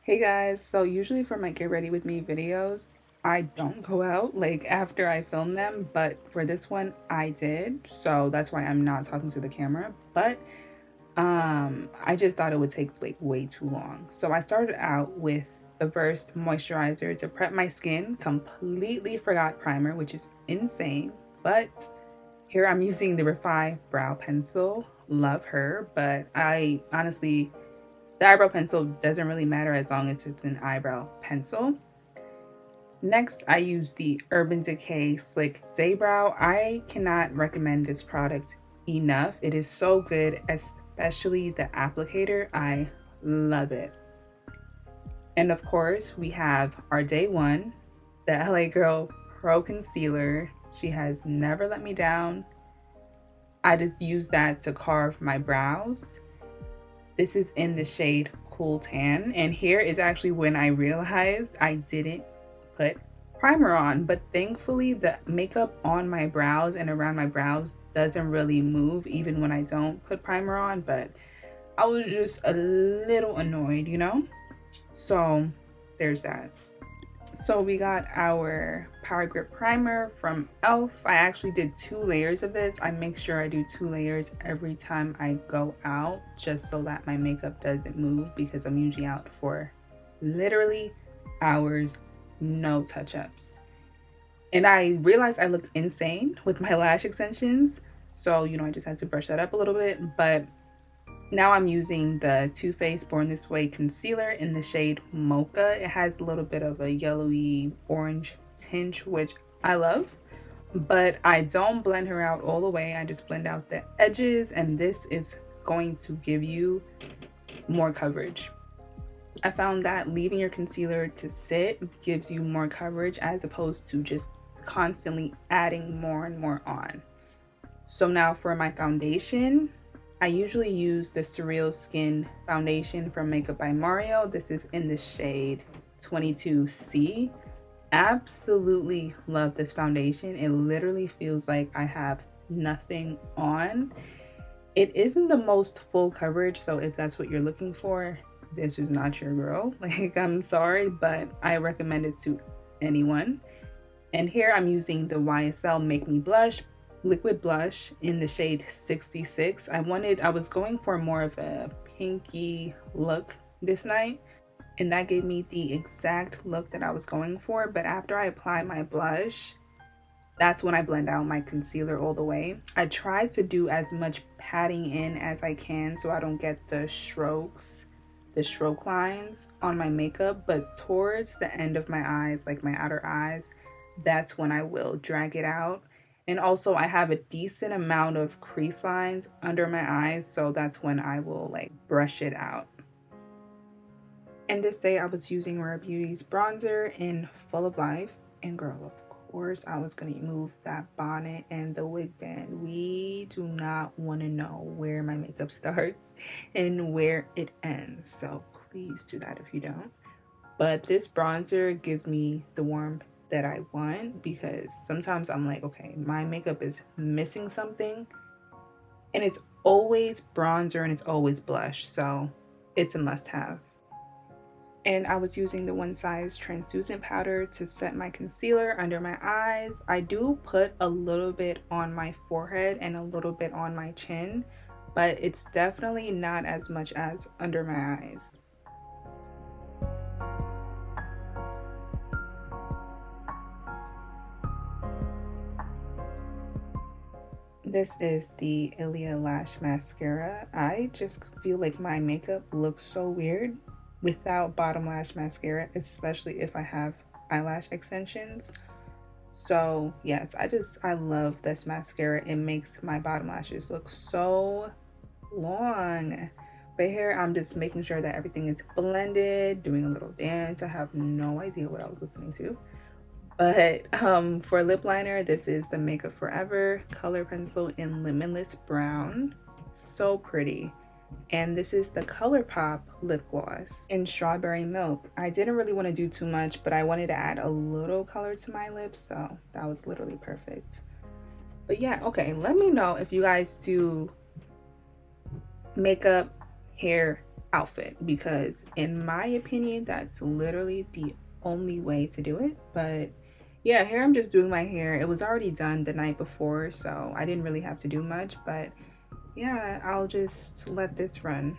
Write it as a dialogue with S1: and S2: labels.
S1: Hey guys, so usually for my get ready with me videos, I don't go out like after I film them, but for this one I did. So that's why I'm not talking to the camera, but I just thought it would take like way too long. So I started out with the first moisturizer to prep my skin. Completely forgot primer, which is insane, but here I'm using the Refi brow pencil. Love her, but I honestly the eyebrow pencil doesn't really matter as long as it's an eyebrow pencil. Next, I use the Urban Decay Slick Day Brow. I cannot recommend this product enough. It is so good, especially the applicator. I love it. And of course, we have our day one, the LA Girl Pro Concealer. She has never let me down. I just use that to carve my brows. This is in the shade Cool Tan, and here is actually when I realized I didn't put primer on, but thankfully the makeup on my brows and around my brows doesn't really move even when I don't put primer on, but I was just a little annoyed, you know? So there's that. So we got our Power Grip Primer from e.l.f. I actually did 2 layers of this. I make sure I do 2 layers every time I go out just so that my makeup doesn't move because I'm usually out for literally hours, no touch-ups. And I realized I looked insane with my lash extensions. So, I just had to brush that up a little bit, but now I'm using the Too Faced Born This Way concealer in the shade Mocha. It has a little bit of a yellowy orange tinge, which I love, but I don't blend her out all the way. I just blend out the edges, and this is going to give you more coverage. I found that leaving your concealer to sit gives you more coverage as opposed to just constantly adding more and more on. So now for my foundation, I usually use the Surreal Skin foundation from Makeup by Mario. This is in the shade 22C. Absolutely love this foundation. It literally feels like I have nothing on. It isn't the most full coverage, so if that's what you're looking for, this is not your girl. Like, I'm sorry, but I recommend it to anyone. And here I'm using the YSL Make Me Blush liquid blush in the shade 66. I was going for more of a pinky look this night, and that gave me the exact look that I was going for. But after I apply my blush, that's when I blend out my concealer all the way. I try to do as much patting in as I can so I don't get the stroke lines on my makeup, but towards the end of my eyes, like my outer eyes, that's when I will drag it out. And also I have a decent amount of crease lines under my eyes, so that's when I will like brush it out. And this day I was using Rare Beauty's bronzer in Full of Life. And girl, of course, I was gonna remove that bonnet and the wig band. We do not want to know where my makeup starts and where it ends. So please do that if you don't. But this bronzer gives me the warmth that I want, because sometimes I'm like, okay, my makeup is missing something, and it's always bronzer and it's always blush, so it's a must-have. And I was using the One Size translucent powder to set my concealer under my eyes. I do put a little bit on my forehead and a little bit on my chin, but it's definitely not as much as under my eyes. This is the Ilia Lash Mascara. I just feel like my makeup looks so weird without bottom lash mascara, especially if I have eyelash extensions. So yes, I love this mascara. It makes my bottom lashes look so long. But here I'm just making sure that everything is blended, doing a little dance. I have no idea what I was listening to. But for lip liner, this is the Makeup Forever color pencil in Limitless Brown. So pretty. And this is the ColourPop lip gloss in Strawberry Milk. I didn't really want to do too much, but I wanted to add a little color to my lips, so that was literally perfect. But yeah, okay, let me know if you guys do makeup, hair, outfit, because in my opinion that's literally the only way to do it. But yeah, here I'm just doing my hair. It was already done the night before, so I didn't really have to do much. But yeah, I'll just let this run.